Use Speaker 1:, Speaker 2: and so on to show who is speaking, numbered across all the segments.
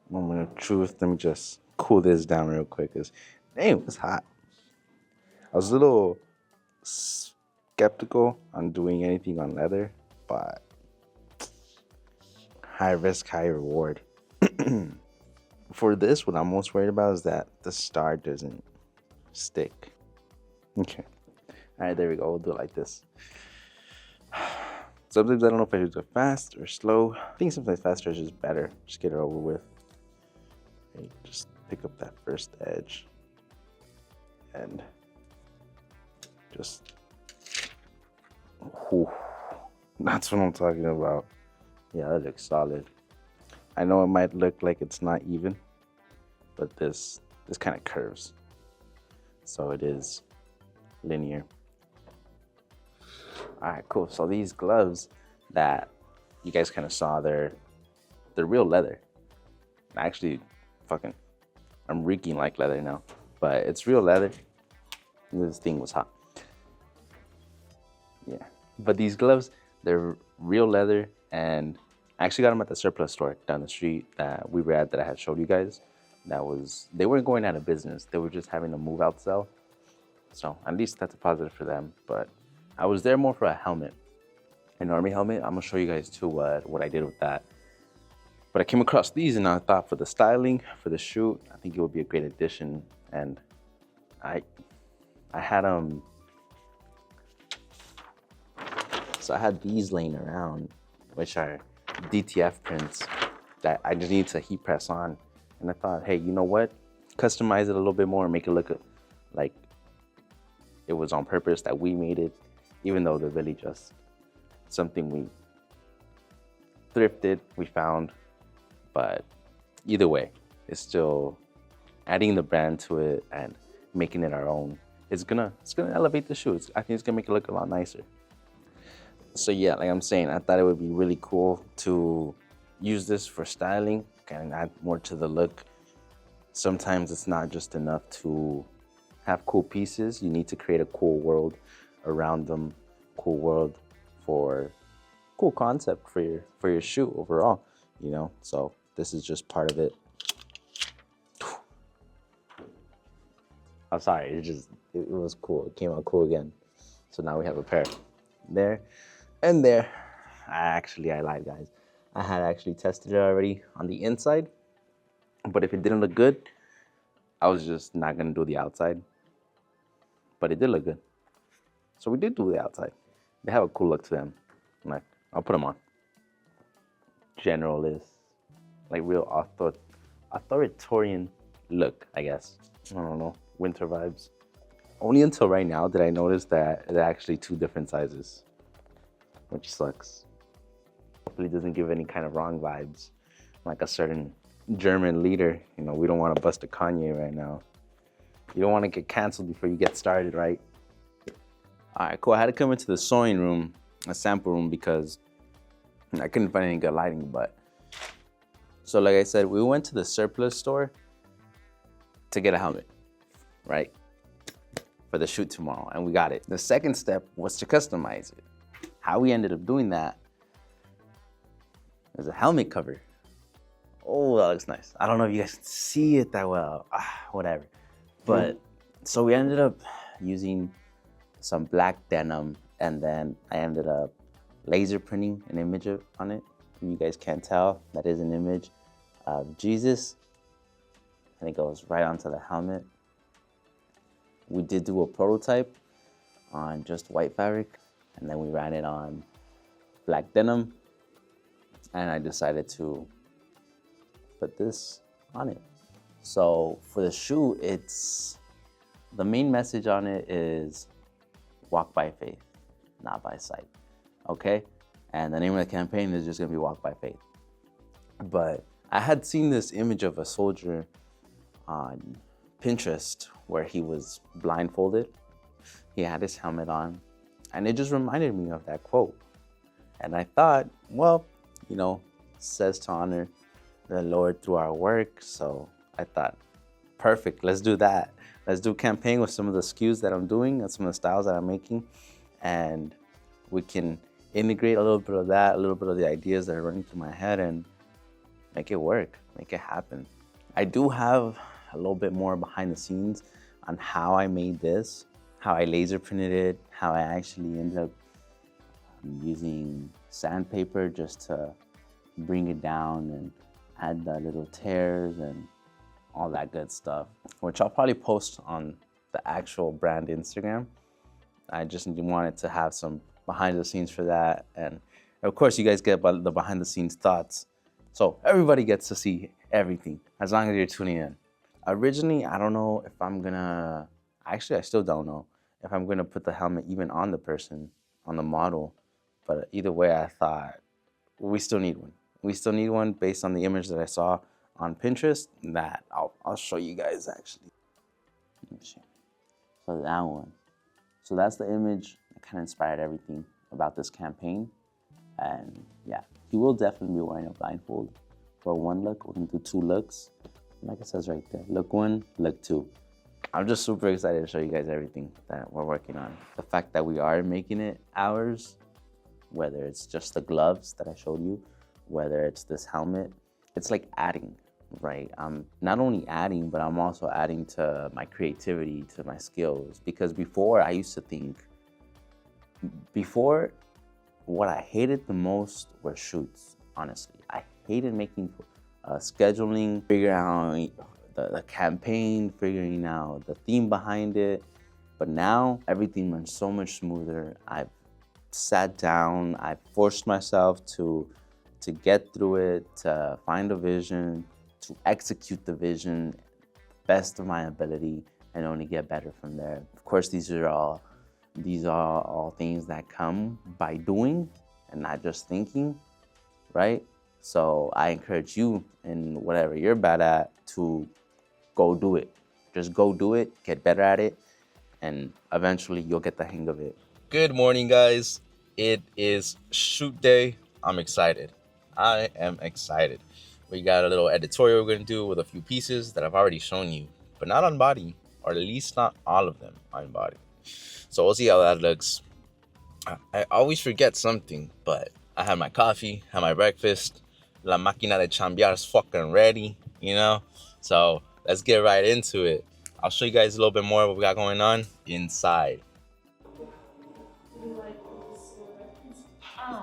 Speaker 1: Moment of truth. Let me just cool this down real quick. Cause damn, it's hot. I was a little skeptical on doing anything on leather, but high risk, high reward. For this, what I'm most worried about is that the star doesn't stick. Okay. All right, there we go. We'll do it like this. Sometimes I don't know if I should go fast or slow. I think sometimes faster is just better. Just get it over with. Okay, just pick up that first edge and just, whew, that's what I'm talking about. Yeah, that looks solid. I know it might look like it's not even, but this kind of curves. So it is linear. All right, cool. So these gloves that you guys kind of saw, they're real leather. Actually, I'm reeking like leather now, but it's real leather. This thing was hot. Yeah, but these gloves, they're real leather, and I actually got them at the surplus store down the street that we were at that I had showed you guys. They weren't going out of business. They were just having a move out sale. So at least that's a positive for them. But I was there more for a helmet, an army helmet. I'm gonna show you guys too what I did with that. But I came across these and I thought for the styling, for the shoot, I think it would be a great addition. And I had so I had these laying around, which are DTF prints that I just need to heat press on. And I thought, hey, you know what? Customize it a little bit more, make it look like it was on purpose, that we made it, even though they're really just something we thrifted, we found. But either way, it's still adding the brand to it and making it our own. It's gonna elevate the shoe. I think it's gonna make it look a lot nicer. So yeah, like I'm saying, I thought it would be really cool to use this for styling and add more to the look. Sometimes it's not just enough to have cool pieces. You need to create a cool world around them, cool world for cool concept for your shoe overall, you know? So this is just part of it. I'm sorry, it was cool. It came out cool again. So now we have a pair there and there. I lied, guys. I had actually tested it already on the inside, but if it didn't look good, I was just not gonna do the outside. But it did look good. So we did do the outside. They have a cool look to them. Like, I'll put them on. Generalist, like real authoritarian look, I guess. I don't know, winter vibes. Only until right now did I notice that they're actually two different sizes, which sucks. Hopefully it doesn't give any kind of wrong vibes, like a certain German leader. You know, we don't want to bust a Kanye right now. You don't want to get canceled before you get started, right? All right, cool. I had to come into the sewing room, a sample room, because I couldn't find any good lighting, but. So like I said, we went to the surplus store to get a helmet, right? For the shoot tomorrow, and we got it. The second step was to customize it. How we ended up doing that is a helmet cover. Oh, that looks nice. I don't know if you guys can see it that well, whatever. But so we ended up using some black denim, and then I ended up laser printing an image on it. If you guys can't tell, that is an image of Jesus, and it goes right onto the helmet. We did do a prototype on just white fabric, and then we ran it on black denim, and I decided to put this on it. So for the shoe, the main message on it is walk by faith, not by sight, okay? And the name of the campaign is just gonna be walk by faith. But I had seen this image of a soldier on Pinterest where he was blindfolded. He had his helmet on, and it just reminded me of that quote. And I thought, well, you know, says to honor the Lord through our work. So I thought, perfect, let's do that. Let's do a campaign with some of the SKUs that I'm doing and some of the styles that I'm making. And we can integrate a little bit of that, a little bit of the ideas that are running through my head, and make it work, make it happen. I do have a little bit more behind the scenes on how I made this, how I laser printed it, how I actually ended up using sandpaper just to bring it down and add the little tears and all that good stuff, which I'll probably post on the actual brand Instagram. I just wanted to have some behind the scenes for that. And of course you guys get the behind the scenes thoughts. So everybody gets to see everything as long as you're tuning in. Originally, I don't know if I'm gonna, actually I still don't know if I'm gonna put the helmet even on the person, on the model. But either way, I thought we still need one. We still need one based on the image that I saw on Pinterest. That I'll show you guys actually. Let me see. So that one. So that's the image that kind of inspired everything about this campaign. And yeah, he will definitely be wearing a blindfold for one look. We're gonna do 2 looks. Like it says right there, look 1, look 2. I'm just super excited to show you guys everything that we're working on. The fact that we are making it ours, whether it's just the gloves that I showed you, whether it's this helmet, it's like adding, right? I'm not only adding, but I'm also adding to my creativity, to my skills. Because before, I used to think, what I hated the most were shoots, honestly. I hated making scheduling, figuring out the campaign, figuring out the theme behind it. But now everything runs so much smoother. I've sat down, I forced myself to get through it, to find a vision, to execute the vision best of my ability, and only get better from there. Of course, these are all things that come by doing and not just thinking, right? So I encourage you in whatever you're bad at to go do it. Just go do it, get better at it, and eventually you'll get the hang of it.
Speaker 2: Good morning, guys. It is shoot day. I'm excited. I am excited. We got a little editorial we're gonna do with a few pieces that I've already shown you, but not on body, or at least not all of them on body. So we'll see how that looks. I always forget something, but I had my coffee, had my breakfast. La máquina de chambear is fucking ready, you know? So let's get right into it. I'll show you guys a little bit more of what we got going on inside.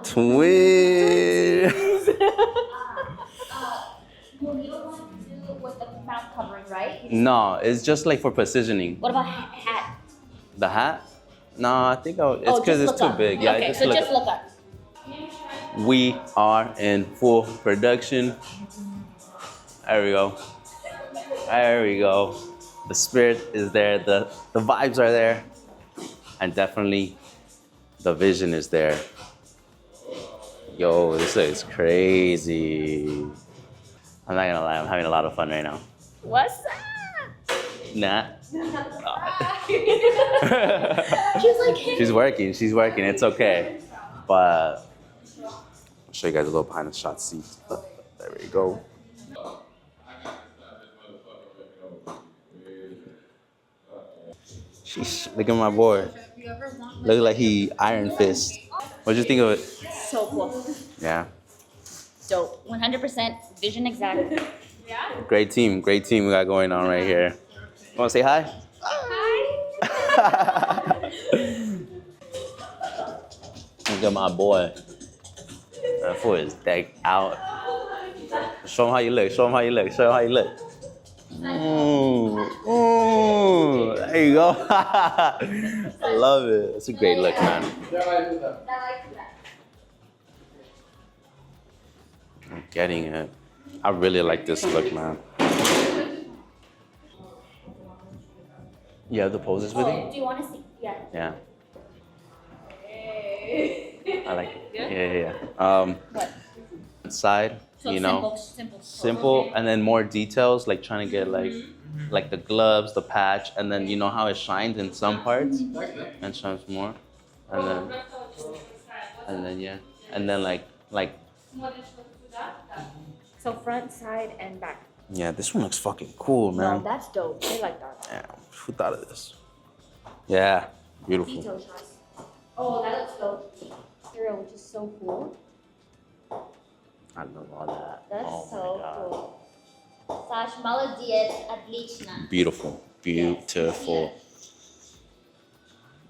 Speaker 1: Twins!
Speaker 3: Well, you don't want to do it with the mouth covering, right?
Speaker 1: No, it's just like for positioning.
Speaker 3: What about hat?
Speaker 1: The hat? No, I think it's because it's too big. Yeah,
Speaker 3: okay,
Speaker 1: just
Speaker 3: so
Speaker 1: look
Speaker 3: just look up.
Speaker 1: We are in full production. There we go. There we go. The spirit is there, the vibes are there, and definitely the vision is there. Yo, this looks crazy. I'm not gonna lie, I'm having a lot of fun right now.
Speaker 3: What's up?
Speaker 1: Nah.
Speaker 3: She's like,
Speaker 1: She's working, it's okay. But I'll show you guys a little behind the shot seat. There we go. Sheesh, look at my boy. Look like he Iron Fist. What'd you think of it?
Speaker 3: so cool.
Speaker 1: Yeah.
Speaker 3: Dope. 100% vision exact.
Speaker 1: Great team we got going on right here. You wanna say hi?
Speaker 3: Hi.
Speaker 1: Look at my boy. That foot is decked out. Show him how you look. There you go. I love it. It's a great look, man. I'm getting it. I really like this look, man. You have the poses with you?
Speaker 3: Do you want to see? Yeah.
Speaker 1: Yeah. I like it. Yeah.
Speaker 3: What?
Speaker 1: Side,
Speaker 3: So
Speaker 1: you know,
Speaker 3: simple.
Speaker 1: and then more details, like trying to get like the gloves, the patch, and then you know how it shines in some parts and shines more, and then yeah, and then like
Speaker 3: So front, side, and back.
Speaker 1: yeah, this one looks fucking cool,
Speaker 3: No,
Speaker 1: man.
Speaker 3: that's dope. I like that.
Speaker 1: Yeah, who thought of this? Yeah, beautiful.
Speaker 3: Detail shots. Oh, that looks dope. Material, which is so cool.
Speaker 1: I love all that.
Speaker 3: That's
Speaker 1: Oh my
Speaker 3: so
Speaker 1: God.
Speaker 3: cool. Sash, молодец, отлично.
Speaker 2: Beautiful, beautiful.
Speaker 3: Yes.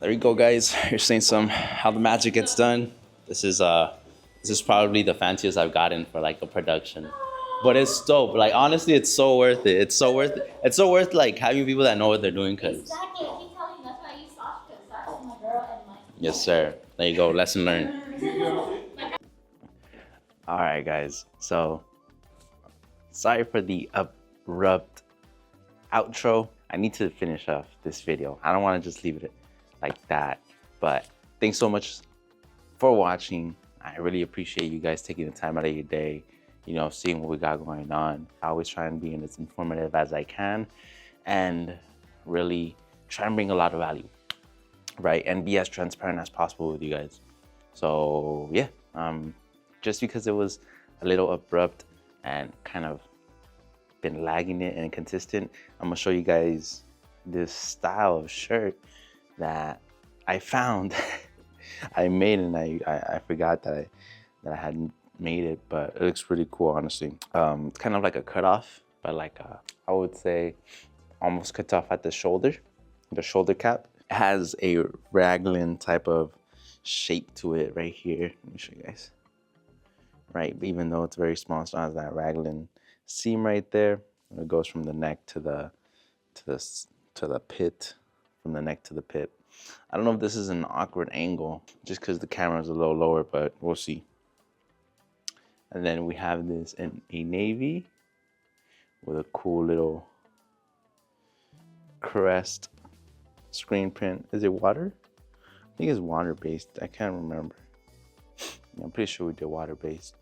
Speaker 2: There you go, guys. You're seeing some how the magic gets done. This is probably the fanciest I've gotten for like a production, but it's dope. Like honestly, it's so worth it. It's so worth it. It's so worth like having people that know what they're doing. Cause
Speaker 3: Exactly, I keep telling you, that's why I use Sash, because Sash is my girl and my...
Speaker 2: yes, sir. There you go. Lesson learned.
Speaker 1: All right, guys. So sorry for the abrupt outro. I need to finish off this video. I don't want to just leave it like that. But thanks so much for watching. I really appreciate you guys taking the time out of your day, you know, seeing what we got going on. I always try and be as informative as I can and really try and bring a lot of value, right? And be as transparent as possible with you guys. So yeah, just because it was a little abrupt and kind of been lagging it and inconsistent, I'm gonna show you guys this style of shirt that I found. I made, and I forgot that I hadn't made it, but it looks pretty cool, honestly. It's kind of like a cutoff, but like I would say almost cut off at the shoulder cap. It has a raglan type of shape to it right here. Let me show you guys. Right, even though it's very small, it still has that raglan seam right there. And it goes from the neck to the pit, from the neck to the pit. I don't know if this is an awkward angle, just because the camera is a little lower, but we'll see. And then we have this in a navy with a cool little crest screen print. Is it water? I think it's water-based. I can't remember. I'm pretty sure we did water-based.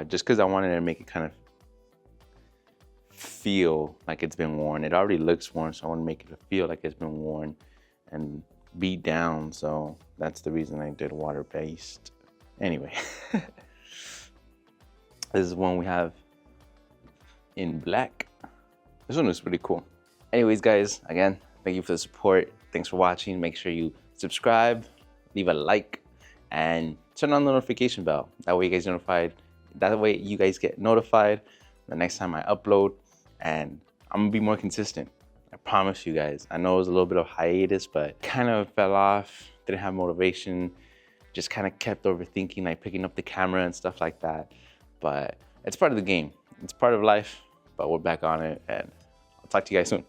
Speaker 1: Just because I wanted to make it kind of feel like it's been worn. It already looks worn, so I want to make it feel like it's been worn and beat down. So that's the reason I did water-based. Anyway, this is one we have in black. This one is pretty cool. Anyways, guys, again, thank you for the support. Thanks for watching. Make sure you subscribe, leave a like, and turn on the notification bell. That way you guys get notified the next time I upload, and I'm gonna be more consistent. I promise you guys. I know it was a little bit of hiatus, but kind of fell off, didn't have motivation, just kind of kept overthinking, like picking up the camera and stuff like that. But it's part of the game. It's part of life, but we're back on it, and I'll talk to you guys soon.